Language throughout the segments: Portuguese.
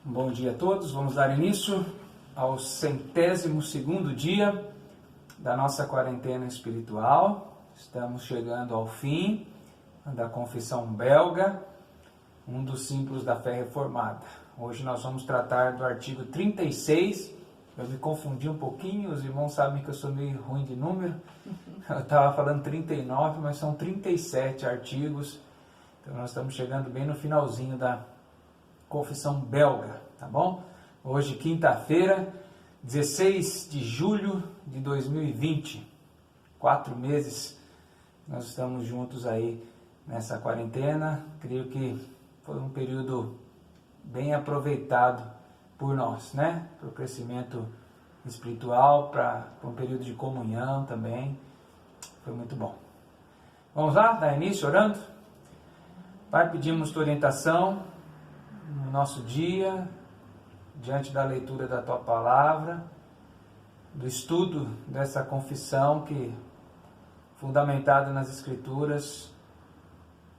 Bom dia a todos, vamos dar início ao 102º dia da nossa quarentena espiritual. Estamos chegando ao fim da Confissão Belga, um dos símbolos da fé reformada. Hoje nós vamos tratar do artigo 36. Eu me confundi um pouquinho, os irmãos sabem que eu sou meio ruim de número. Eu estava falando 39, mas são 37 artigos. Então nós estamos chegando bem no finalzinho da Confissão Belga, tá bom? Hoje, quinta-feira, 16 de julho de 2020. 4 meses nós estamos juntos aí nessa quarentena. Creio que foi um período bem aproveitado por nós, né? Para o crescimento espiritual, para um período de comunhão também. Foi muito bom. Vamos lá, dar início orando? Pai, pedimos tua orientação no nosso dia, diante da leitura da tua palavra, do estudo dessa confissão que, fundamentada nas Escrituras,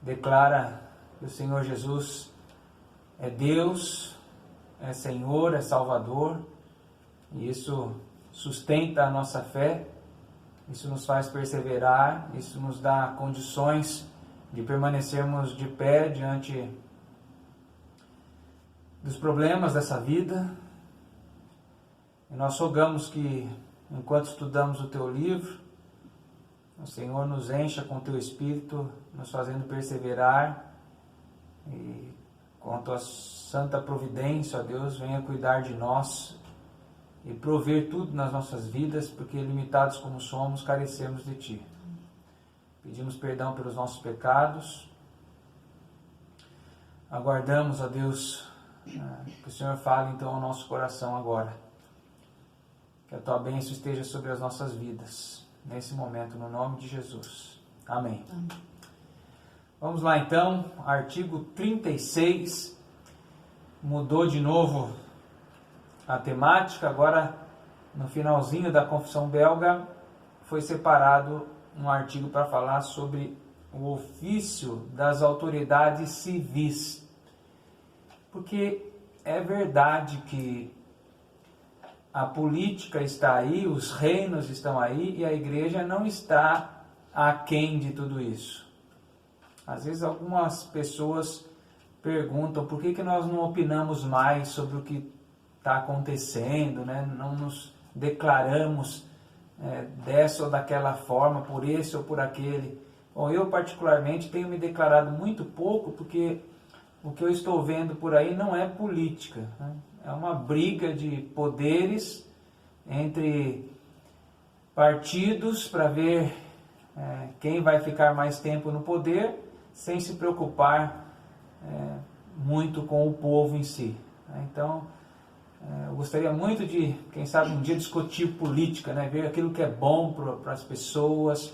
declara que o Senhor Jesus é Deus, é Senhor, é Salvador, e isso sustenta a nossa fé, isso nos faz perseverar, isso nos dá condições de permanecermos de pé diante dos problemas dessa vida. E nós rogamos que, enquanto estudamos o Teu livro, o Senhor nos encha com o Teu Espírito, nos fazendo perseverar, e com a Tua santa providência, ó Deus, venha cuidar de nós e prover tudo nas nossas vidas, porque limitados como somos, carecemos de Ti. Pedimos perdão pelos nossos pecados, aguardamos, ó Deus, que o Senhor fale então ao nosso coração agora. Que a Tua bênção esteja sobre as nossas vidas, nesse momento, no nome de Jesus. Amém. Amém. Vamos lá então, artigo 36. Mudou de novo a temática, agora no finalzinho da Confissão Belga foi separado um artigo para falar sobre o ofício das autoridades civis. Porque é verdade que a política está aí, os reinos estão aí e a igreja não está aquém de tudo isso. Às vezes algumas pessoas perguntam por que nós não opinamos mais sobre o que está acontecendo, né? Não nos declaramos dessa ou daquela forma, por esse ou por aquele. Bom, eu particularmente tenho me declarado muito pouco porque o que eu estou vendo por aí não é política, né? É uma briga de poderes entre partidos para ver quem vai ficar mais tempo no poder, sem se preocupar muito com o povo em si. Então, eu gostaria muito de, quem sabe, um dia discutir política, né? Ver aquilo que é bom para as pessoas,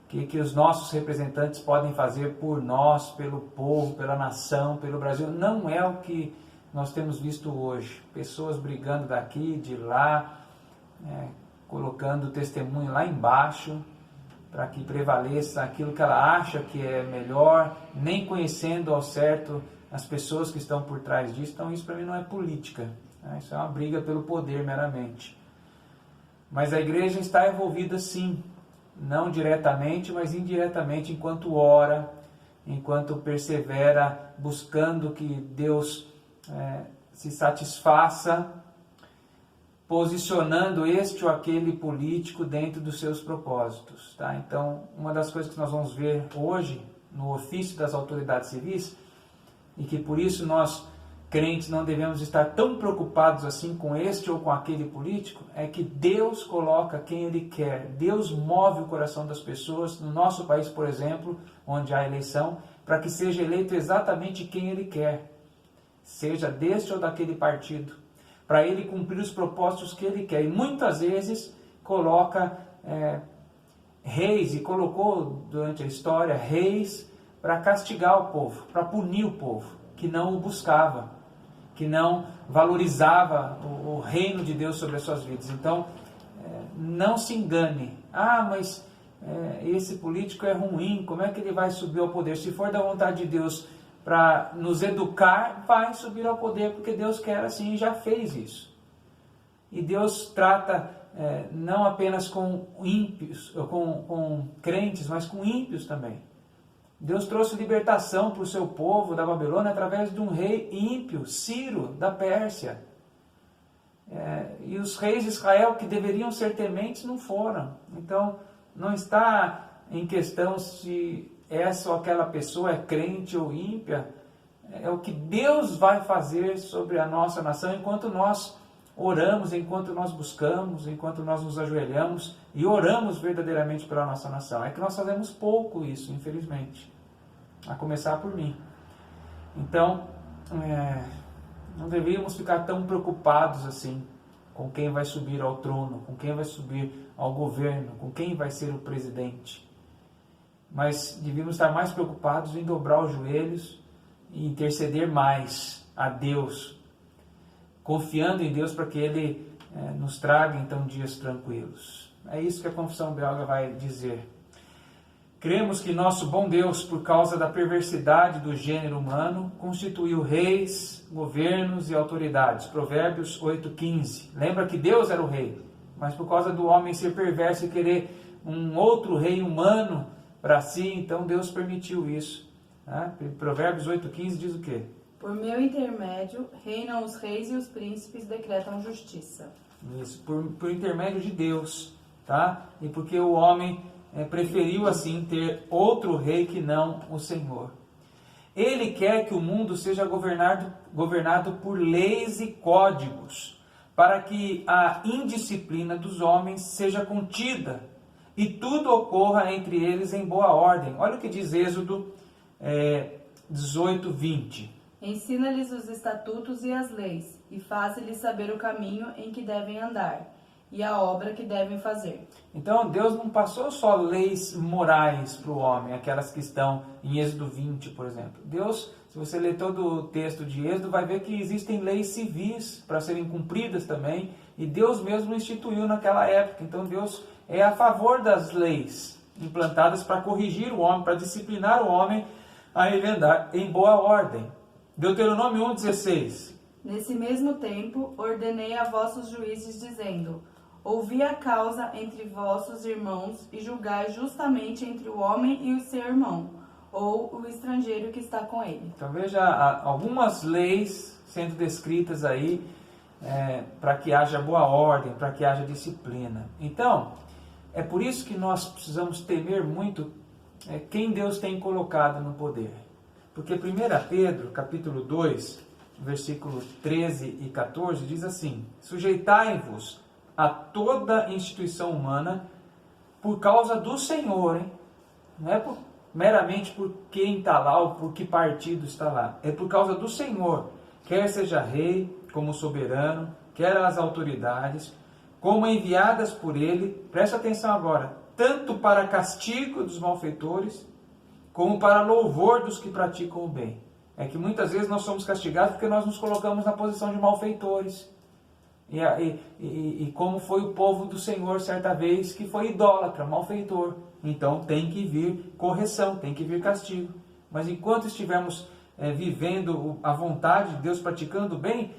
que os nossos representantes podem fazer por nós, pelo povo, pela nação, pelo Brasil. Não é o que nós temos visto hoje. Pessoas brigando daqui, de lá, colocando o testemunho lá embaixo, para que prevaleça aquilo que ela acha que é melhor, nem conhecendo ao certo as pessoas que estão por trás disso. Então isso para mim não é política, né? Isso é uma briga pelo poder meramente. Mas a igreja está envolvida sim, não diretamente, mas indiretamente, enquanto ora, enquanto persevera, buscando que Deus se satisfaça, posicionando este ou aquele político dentro dos seus propósitos. Tá? Então, uma das coisas que nós vamos ver hoje, no ofício das autoridades civis, e que por isso nós, crentes, não devemos estar tão preocupados assim com este ou com aquele político, é que Deus coloca quem Ele quer. Deus move o coração das pessoas, no nosso país, por exemplo, onde há eleição, para que seja eleito exatamente quem Ele quer, seja deste ou daquele partido, para Ele cumprir os propósitos que Ele quer. E muitas vezes coloca reis, e colocou durante a história reis para castigar o povo, para punir o povo, que não o buscava, que não valorizava o reino de Deus sobre as suas vidas. Então, não se engane. Mas esse político é ruim, como é que ele vai subir ao poder? Se for da vontade de Deus para nos educar, vai subir ao poder, porque Deus quer assim e já fez isso. E Deus trata não apenas com ímpios, com crentes, mas com ímpios também. Deus trouxe libertação para o seu povo da Babilônia através de um rei ímpio, Ciro, da Pérsia. E os reis de Israel, que deveriam ser tementes, não foram. Então, não está em questão se essa ou aquela pessoa é crente ou ímpia. É o que Deus vai fazer sobre a nossa nação enquanto nós oramos, enquanto nós buscamos, enquanto nós nos ajoelhamos e oramos verdadeiramente pela nossa nação. É que nós fazemos pouco isso, infelizmente. A começar por mim. Então, não deveríamos ficar tão preocupados assim com quem vai subir ao trono, com quem vai subir ao governo, com quem vai ser o presidente. Mas devíamos estar mais preocupados em dobrar os joelhos e interceder mais a Deus, confiando em Deus para que Ele nos traga então dias tranquilos. É isso que a Confissão Belga vai dizer. Cremos que nosso bom Deus, por causa da perversidade do gênero humano, constituiu reis, governos e autoridades. Provérbios 8,15. Lembra que Deus era o rei, mas por causa do homem ser perverso e querer um outro rei humano para si, então Deus permitiu isso. Provérbios 8,15 diz o quê? Por meu intermédio, reinam os reis e os príncipes decretam justiça. Isso, por intermédio de Deus, tá? E porque o homem preferiu assim ter outro rei que não o Senhor. Ele quer que o mundo seja governado por leis e códigos, para que a indisciplina dos homens seja contida e tudo ocorra entre eles em boa ordem. Olha o que diz Êxodo 18:20. Ensina-lhes os estatutos e as leis, e faz-lhes saber o caminho em que devem andar, e a obra que devem fazer. Então Deus não passou só leis morais para o homem, aquelas que estão em Êxodo 20, por exemplo. Deus, se você ler todo o texto de Êxodo, vai ver que existem leis civis para serem cumpridas também, e Deus mesmo instituiu naquela época. Então Deus é a favor das leis implantadas para corrigir o homem, para disciplinar o homem a ele andar em boa ordem. Deuteronômio 1,16. Nesse mesmo tempo, ordenei a vossos juízes, dizendo: ouvi a causa entre vossos irmãos e julgai justamente entre o homem e o seu irmão, ou o estrangeiro que está com ele. Então veja algumas leis sendo descritas aí para que haja boa ordem, para que haja disciplina. Então, é por isso que nós precisamos temer muito quem Deus tem colocado no poder. Porque 1 Pedro, capítulo 2, versículo 13 e 14, diz assim: sujeitai-vos a toda instituição humana por causa do Senhor, hein? Não é meramente por quem está lá ou por que partido está lá. É por causa do Senhor, quer seja rei como soberano, quer as autoridades, como enviadas por ele, presta atenção agora, tanto para castigo dos malfeitores, como para louvor dos que praticam o bem. É que muitas vezes nós somos castigados porque nós nos colocamos na posição de malfeitores. E como foi o povo do Senhor certa vez, que foi idólatra, malfeitor. Então tem que vir correção, tem que vir castigo. Mas enquanto estivermos vivendo a vontade de Deus, praticando o bem,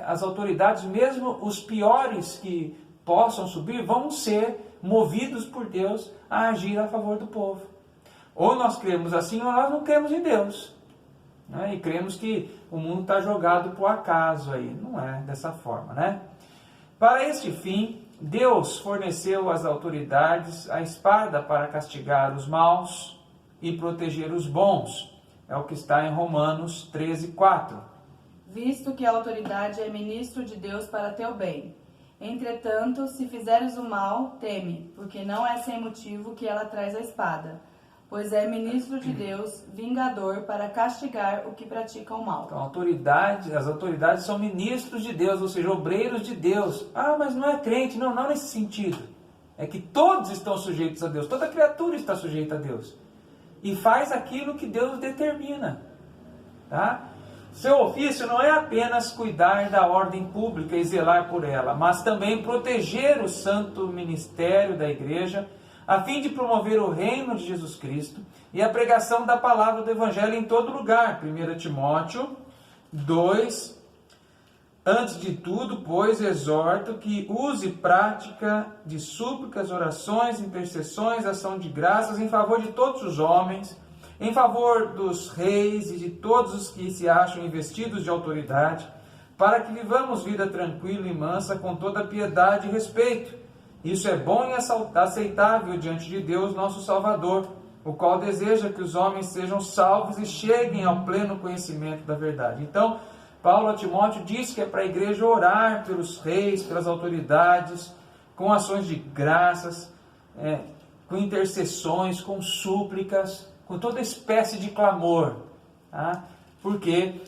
as autoridades, mesmo os piores que possam subir, vão ser movidos por Deus a agir a favor do povo. Ou nós cremos assim, ou nós não cremos em Deus. E cremos que o mundo está jogado por acaso aí. Não é dessa forma, né? Para este fim, Deus forneceu às autoridades a espada para castigar os maus e proteger os bons. É o que está em Romanos 13:4. Visto que a autoridade é ministro de Deus para teu bem. Entretanto, se fizeres o mal, teme, porque não é sem motivo que ela traz a espada, pois é ministro de Deus, vingador, para castigar o que pratica o mal. Então, as autoridades são ministros de Deus, ou seja, obreiros de Deus. Ah, mas não é crente. Não nesse sentido. É que todos estão sujeitos a Deus, toda criatura está sujeita a Deus. E faz aquilo que Deus determina. Tá? Seu ofício não é apenas cuidar da ordem pública e zelar por ela, mas também proteger o santo ministério da igreja, a fim de promover o reino de Jesus Cristo e a pregação da palavra do Evangelho em todo lugar. 1 Timóteo 2, antes de tudo, pois, exorto que use prática de súplicas, orações, intercessões, ação de graças em favor de todos os homens, em favor dos reis e de todos os que se acham investidos de autoridade, para que vivamos vida tranquila e mansa com toda piedade e respeito. Isso é bom e aceitável diante de Deus, nosso Salvador, o qual deseja que os homens sejam salvos e cheguem ao pleno conhecimento da verdade. Então, Paulo a Timóteo diz que é para a igreja orar pelos reis, pelas autoridades, com ações de graças, com intercessões, com súplicas, com toda espécie de clamor, tá? Porque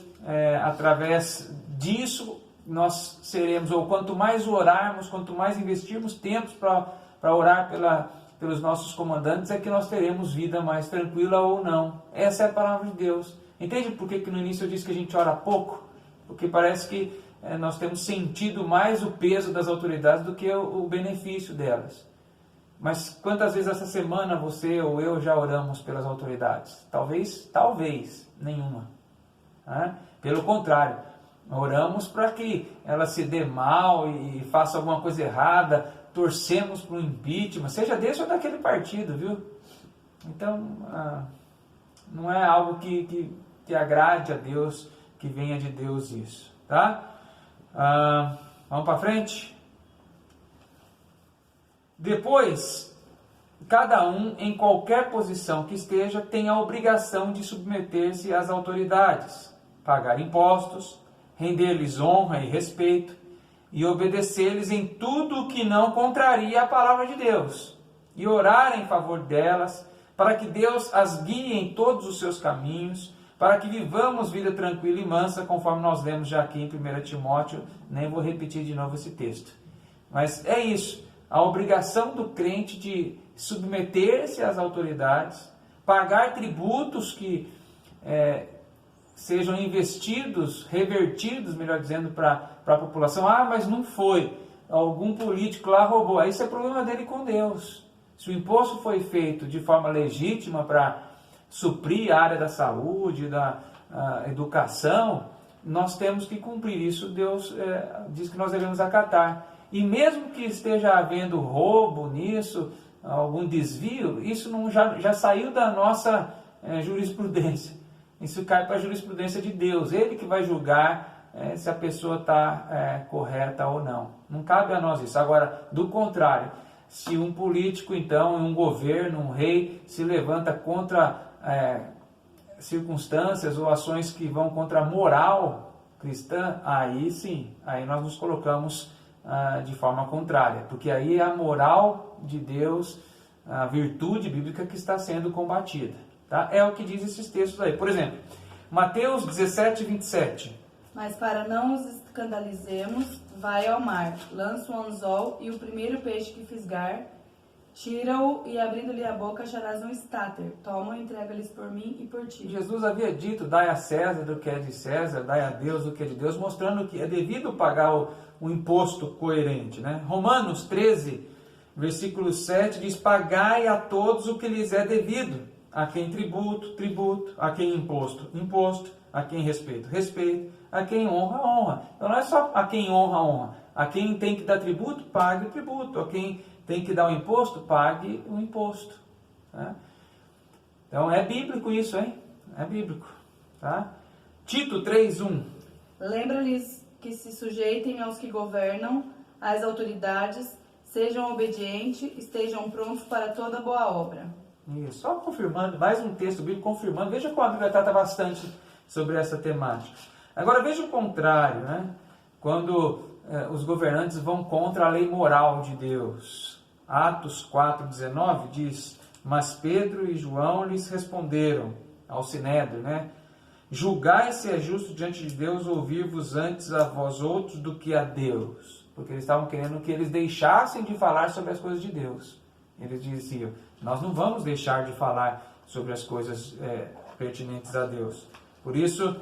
através disso nós seremos, ou quanto mais orarmos, quanto mais investirmos tempos para orar pelos nossos comandantes, é que nós teremos vida mais tranquila ou não. Essa é a palavra de Deus. Entende por que no início eu disse que a gente ora pouco? Porque parece que nós temos sentido mais o peso das autoridades do que o benefício delas. Mas quantas vezes essa semana você ou eu já oramos pelas autoridades? Talvez nenhuma. Pelo contrário, oramos para que ela se dê mal e faça alguma coisa errada, torcemos para um impeachment, seja desse ou daquele partido, viu? Então, não é algo que agrade a Deus, que venha de Deus isso, tá? Vamos para frente? Depois, cada um, em qualquer posição que esteja, tem a obrigação de submeter-se às autoridades, pagar impostos, render-lhes honra e respeito, e obedecer-lhes em tudo o que não contraria a palavra de Deus, e orar em favor delas, para que Deus as guie em todos os seus caminhos, para que vivamos vida tranquila e mansa, conforme nós lemos já aqui em 1 Timóteo, nem vou repetir de novo esse texto. Mas é isso, a obrigação do crente de submeter-se às autoridades, pagar tributos que sejam investidos, revertidos, melhor dizendo, para a população. Mas não foi, algum político lá roubou. Aí isso é problema dele com Deus. Se o imposto foi feito de forma legítima para suprir a área da saúde, da educação, nós temos que cumprir isso. Deus diz que nós devemos acatar. E mesmo que esteja havendo roubo nisso, algum desvio, isso já saiu da nossa jurisprudência. Isso cai para a jurisprudência de Deus. Ele que vai julgar se a pessoa está correta ou não. Não cabe a nós isso. Agora, do contrário, se um político, então, um governo, um rei, se levanta contra circunstâncias ou ações que vão contra a moral cristã, aí sim, aí nós nos colocamos de forma contrária, porque aí é a moral de Deus, a virtude bíblica que está sendo combatida. Tá? É o que diz esses textos aí. Por exemplo, Mateus 17, 27. Mas para não nos escandalizemos, vai ao mar, lança um anzol e o primeiro peixe que fisgar, tira-o e abrindo-lhe a boca acharás um estáter. Toma e entrega-lhes por mim e por ti. Jesus havia dito, dai a César do que é de César, dai a Deus do que é de Deus, mostrando que é devido pagar o imposto coerente. Né? Romanos 13, versículo 7 diz, pagai a todos o que lhes é devido. A quem tributo, tributo. A quem imposto, imposto. A quem respeito, respeito. A quem honra, honra. Então não é só a quem honra, honra. A quem tem que dar tributo, pague o tributo. A quem tem que dar o imposto, pague o imposto. Tá? Então é bíblico isso, hein? É bíblico. Tá? Tito 3:1. Lembra-lhes que se sujeitem aos que governam, às autoridades, sejam obedientes, estejam prontos para toda boa obra. Isso, só confirmando, mais um texto bíblico confirmando. Veja como a Bíblia trata bastante sobre essa temática. Agora veja o contrário, né? Quando os governantes vão contra a lei moral de Deus. Atos 4:19 diz, mas Pedro e João lhes responderam ao Sinédrio, né? Julgai se é justo diante de Deus ouvir-vos antes a vós outros do que a Deus. Porque eles estavam querendo que eles deixassem de falar sobre as coisas de Deus. Eles diziam, nós não vamos deixar de falar sobre as coisas pertinentes a Deus. Por isso,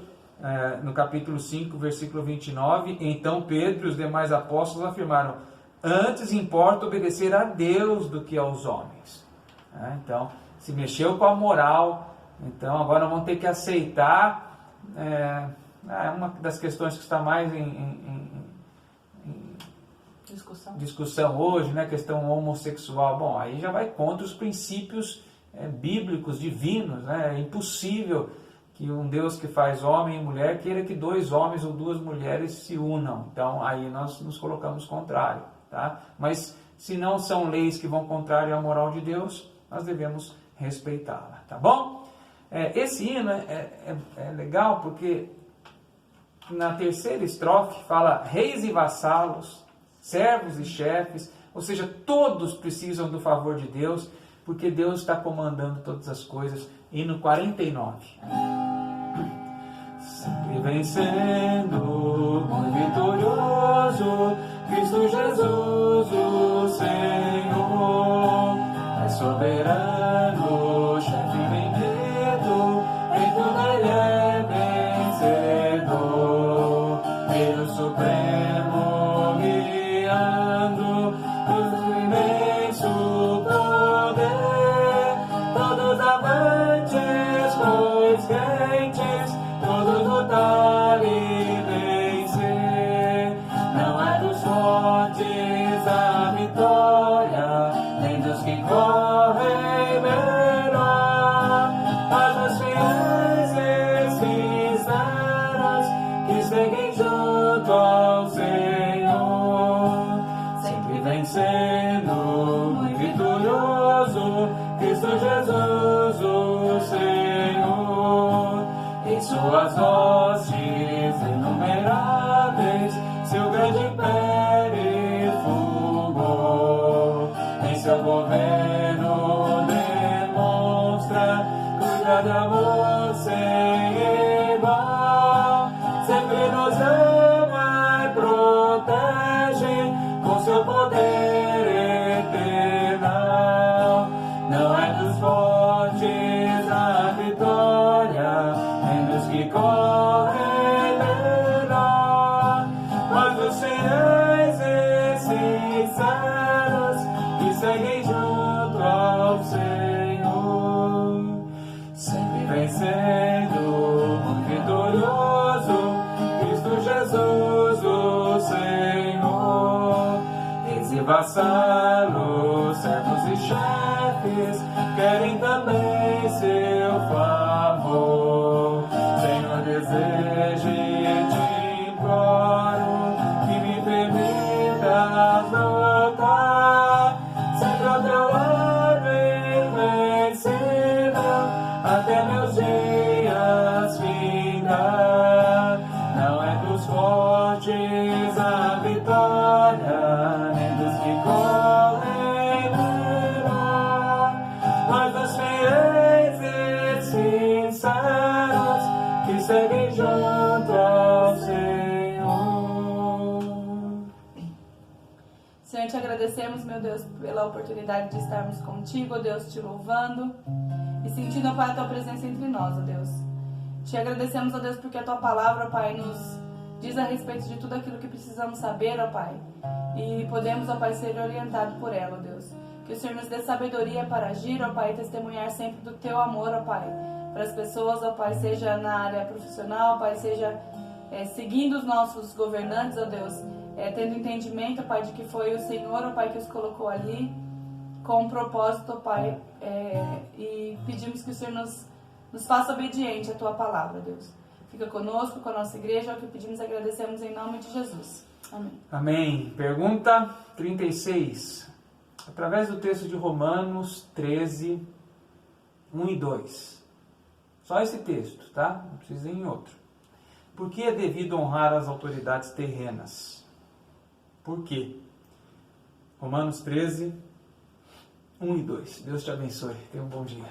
no capítulo 5, versículo 29, então Pedro e os demais apóstolos afirmaram, Antes importa obedecer a Deus do que aos homens. Então, se mexeu com a moral, então agora vamos ter que aceitar. É uma das questões que está mais em discussão hoje, né? A questão homossexual. Bom, aí já vai contra os princípios bíblicos, divinos, né? É impossível que um Deus que faz homem e mulher queira que dois homens ou duas mulheres se unam. Então aí nós nos colocamos contrário, tá? Mas se não são leis que vão contrário à moral de Deus, nós devemos respeitá-la, tá bom? Esse hino é legal porque na terceira estrofe fala reis e vassalos, servos e chefes, ou seja, todos precisam do favor de Deus, porque Deus está comandando todas as coisas. Hino 49. Sempre vencendo, muito vitorioso, Cristo Jesus, o Senhor, é soberano, chefe bendito, em tudo Ele é vencedor, Deus Supremo, guiando o imenso poder, todos avantes, pois crentes, todos lutar e vencer. Não é dos fortes a vitória, nem dos que correm melhor, mas dos fiéis e sinceros que seguem junto ao Senhor, sempre vencendo, muito vitorioso, Cristo Jesus, o Senhor. Em suas hostes inumeráveis, seu grande império fulgor. Em seu governo demonstra cuidado e amor sem igual. Sempre nos ama e protege com seu poder eternal. Não é dos fortes a vitória, que correm melhor, mas dos fiéis e sinceros que seguem junto ao Senhor, sempre vencendo, muito vitorioso, Cristo Jesus, o Senhor. Reis e vassalos, servos e chefes querem também seu favor. Desejo e te imploro que me permitas lutar sempre ao teu lado invencível até meus dias findar. Não é dos fortes a vitória, nem dos que correm melhor, mas dos fiéis e sinceros que seguem junto ao Senhor. Senhor, te agradecemos, meu Deus, pela oportunidade de estarmos contigo, ó Deus, te louvando e sentindo, ó Pai, a tua presença entre nós, ó Deus. Te agradecemos, ó Deus, porque a tua palavra, ó Pai, nos diz a respeito de tudo aquilo que precisamos saber, ó Pai, e podemos, ó Pai, ser orientados por ela, ó Deus. Que o Senhor nos dê sabedoria para agir, ó Pai, e testemunhar sempre do teu amor, ó Pai, para as pessoas, ó Pai, seja na área profissional, ó Pai, seja seguindo os nossos governantes, ó Deus, tendo entendimento, ó Pai, de que foi o Senhor, ó Pai, que os colocou ali com um propósito, ó Pai, e pedimos que o Senhor nos faça obediente à tua palavra, Deus. Fica conosco, com a nossa igreja, é o que pedimos e agradecemos em nome de Jesus. Amém. Amém. Pergunta 36. Através do texto de Romanos 13, 1 e 2. Só esse texto, tá? Não precisa ir em outro. Por que é devido honrar as autoridades terrenas? Por quê? Romanos 13, 1 e 2. Deus te abençoe. Tenha um bom dia.